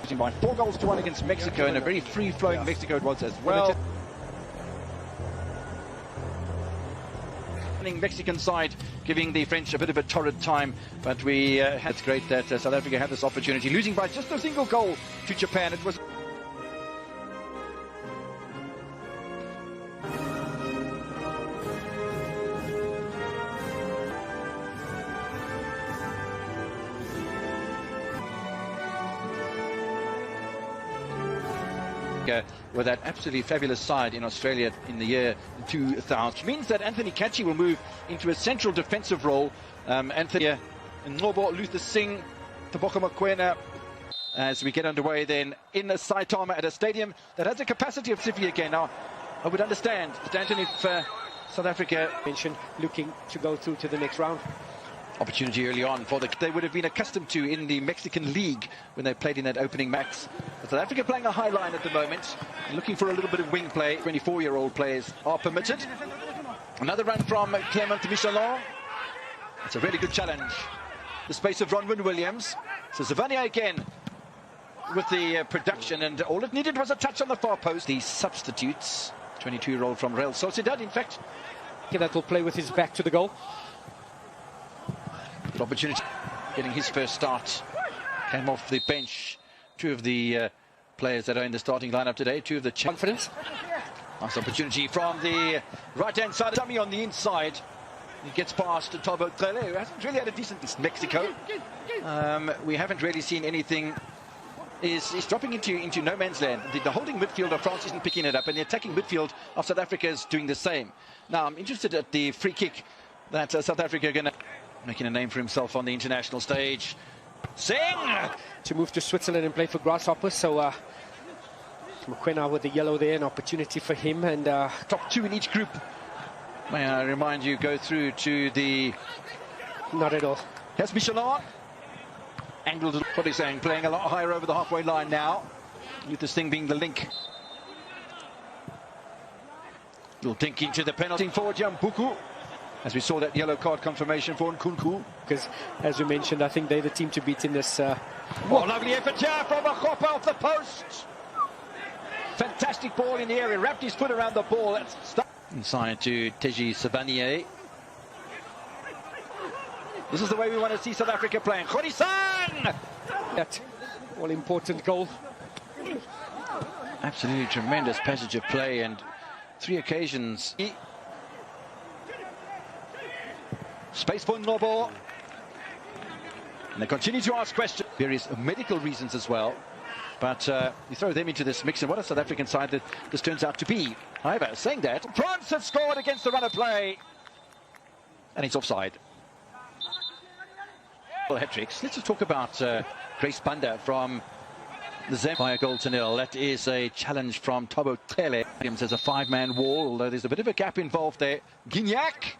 By 4-1 against Mexico, and a very free-flowing Mexico it was as well. Mexican side giving the French a bit of a torrid time, but it's great that South Africa had this opportunity, losing by just a single goal to Japan. It was with that absolutely fabulous side in Australia in the year 2000, which means that Anthony Catchy will move into a central defensive role. Anthony Ngobo, Luther Singh, Tebogo Mokoena, as we get underway then in Saitama at a stadium that has a capacity of 50 again. Now, I would understand that Anthony, if South Africa mentioned looking to go through to the next round. Opportunity early on for they would have been accustomed to in the Mexican League when they played in that opening match. But South Africa playing a high line at the moment, looking for a little bit of wing play. 24-year-old players are permitted. Another run from Clement Michelin. It's a really good challenge. The space of Ronwin Williams. So Zavania again with the production, and all it needed was a touch on the far post. The substitutes, 22-year-old from Real Sociedad, in fact. That will play with his back to the goal. Good opportunity, getting his first start. Came off the bench. Two of the players that are in the starting lineup today. Two of the confidence. Nice opportunity from the right-hand side. Dummy on the inside. He gets past Tobo Trele, who hasn't really had a decent Mexico. We haven't really seen anything. Is dropping into no man's land. The holding midfield of France isn't picking it up, and the attacking midfield of South Africa is doing the same. Now, I'm interested at the free kick that South Africa are going to making a name for himself on the international stage. Singh! To move to Switzerland and play for Grasshoppers, so Mokoena with the yellow there, an opportunity for him, and top two in each group. May I remind you, go through to the... Not at all. Here's Michelin. Angled, what he's saying, playing a lot higher over the halfway line now. Luther Singh being the link. Little dink into the penalty for Jambuku, as we saw that yellow card confirmation for Nkunku. Because, as you mentioned, I think they're the team to beat in this. Oh, lovely effort here from Akopa off the post. Fantastic ball in the area. Wrapped his foot around the ball. That's inside to Teji Savanier. This is the way we want to see South Africa playing. Khorisan! That all-important goal. Absolutely tremendous passage of play, and 3 occasions. Space for Ngobo. And they continue to ask questions. Various medical reasons as well. But you throw them into this mix, and what a South African side that this turns out to be. However, saying that, France have scored against the run of play. And it's offside. Well, hat-tricks. Let's just talk about Grace Banda from the Zem by a goal to nil. That is a challenge from Tobo Tele. Williams has a 5-man wall, although there's a bit of a gap involved there. Gignac.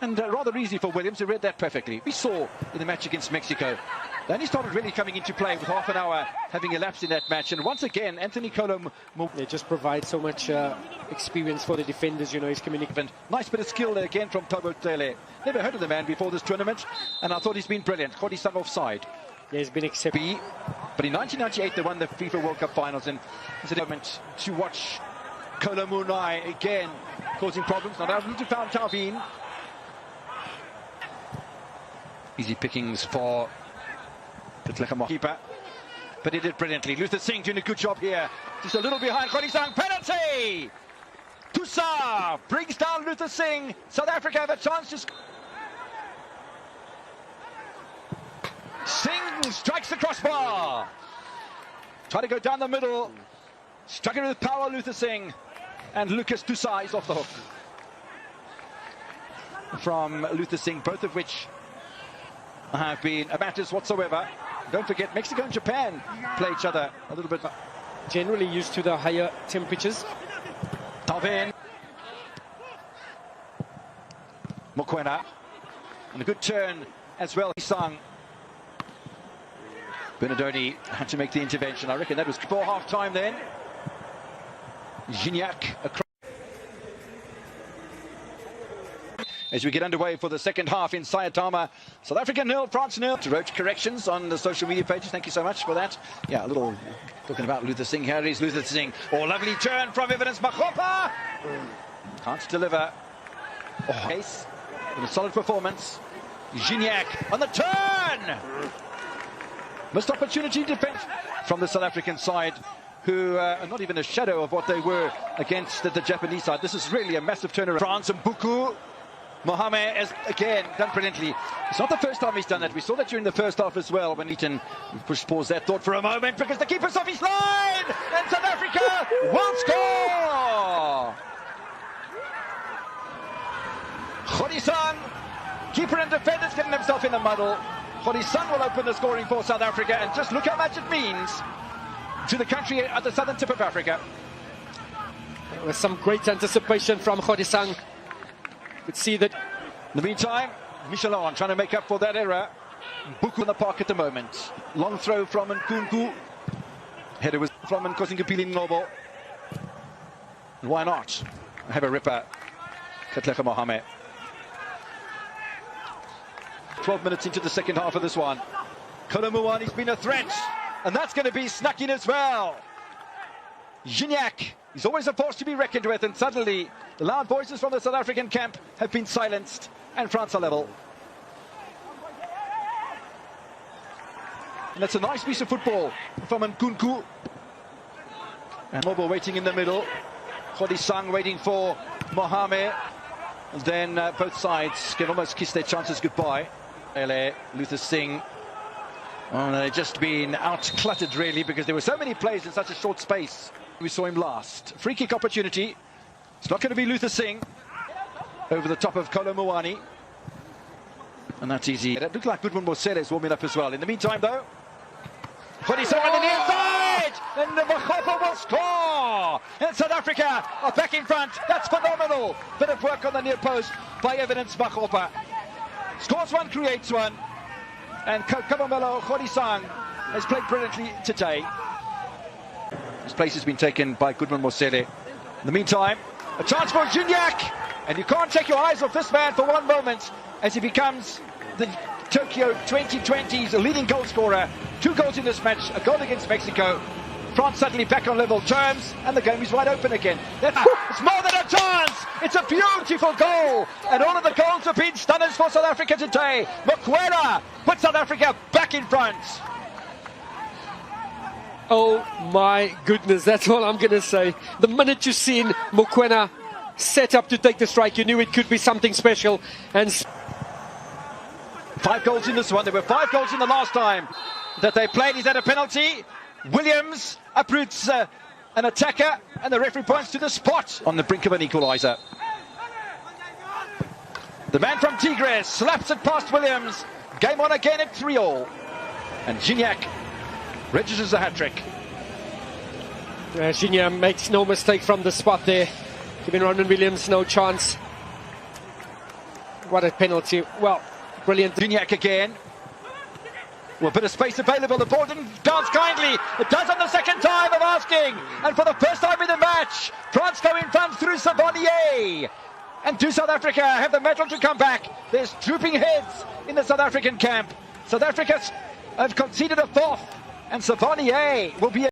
And rather easy for Williams, who read that perfectly. We saw in the match against Mexico. Then he started really coming into play with half an hour having elapsed in that match. And once again, Anthony Colom... They just provide so much experience for the defenders, you know, he's communicating. Nice bit of skill there again from Tobo Tele. Never heard of the man before this tournament, and I thought he's been brilliant. Khorisan offside. Yeah, he's been exceptional. But in 1998, they won the FIFA World Cup finals, and it's a moment to watch Kolomunai again causing problems. Not able to found Tavin. Easy pickings for the keeper, but he did brilliantly. Luther Singh doing a good job here. Just a little behind. Khorisan, penalty! Tusa brings down Luther Singh. South Africa have a chance to... Singh strikes the crossbar. Try to go down the middle. Struck it with power, Luther Singh. And Lucas Tusa is off the hook. From Luther Singh, both of which have been amateurs whatsoever. Don't forget, Mexico and Japan play each other a little bit. Generally used to the higher temperatures. Tavin. Mokoena. And a good turn as well. Sang. Bernardoni had to make the intervention. I reckon that was before half-time then. Gignac across. as we get underway for the second half in Saitama. South Africa 0, France 0. To roach corrections on the social media pages. Thank you so much for that. Yeah, a little talking about Luther Singh. Here is Luther Singh. Oh, lovely turn from Evidence Makgopa. Can't deliver. Oh, Ace with a solid performance. Gignac on the turn. Missed opportunity defense from the South African side, who are not even a shadow of what they were against the Japanese side. This is really a massive turnaround. France and Buku. Mohamed has again done brilliantly. It's not the first time he's done that. We saw that during the first half as well when Eaton pause that thought for a moment because the keeper's off his line and South Africa will score. Godisang, keeper and defenders getting himself in the muddle. Godisang will open the scoring for South Africa, and just look how much it means to the country at the southern tip of Africa. With some great anticipation from Godisang. Could see that. In the meantime, Michelin trying to make up for that error. Buku in the park at the moment. Long throw from Nkunku. Header was from Nkosingapili Ngobo. Why not have a ripper? Katleka Mohamed. 12 minutes into the second half of this one. Kolo Muani's been a threat, and that's going to be snuck in as well. Gignac, he's always a force to be reckoned with, and suddenly the loud voices from the South African camp have been silenced, and France are level. And that's a nice piece of football from Nkunku. And Mobo waiting in the middle. Godisang waiting for Mohamed. And then both sides can almost kiss their chances goodbye. Luther Singh. Oh, they've just been out-cluttered, really, because there were so many plays in such a short space. We saw him last. Free kick opportunity. It's not going to be Luther Singh. Over the top of Kolo Muani. And that's easy. It looked like Goodwin Mosele is warming up as well. In the meantime, though, Godisang on the near side! And the Makgopa will score! And South Africa are back in front. That's phenomenal. Bit of work on the near post by Evidence Makgopa. Scores one, creates one. And Kabamelo Godisang has played brilliantly today. His place has been taken by Goodwin Mosele. In the meantime, a chance for Gignac. And you can't take your eyes off this man for one moment as he becomes the Tokyo 2020's leading goal scorer. 2 goals in this match, a goal against Mexico. France suddenly back on level terms, and the game is wide open again. It's more than a chance! It's a beautiful goal! And all of the goals have been stunners for South Africa today. Mokwena puts South Africa back in front. Oh my goodness, that's all I'm going to say. The minute you've seen Mokwena set up to take the strike, you knew it could be something special. And 5 goals in this one. There were 5 goals in the last time that they played. He's had a penalty. Williams uproots an attacker, and the referee points to the spot on the brink of an equaliser. The man from Tigres slaps it past Williams. Game on again at 3-all. And Gignac registers a hat-trick. Gignac makes no mistake from the spot there. Giving Ronald Williams no chance. What a penalty. Well, brilliant. Gignac again. Well, a bit of space available. The ball didn't dance kindly. It does on the second time of asking. And for the first time in the match, France go in front through Savonier. And do South Africa have the mettle to come back? There's drooping heads in the South African camp. South Africa have conceded a 4th. And Savonier will be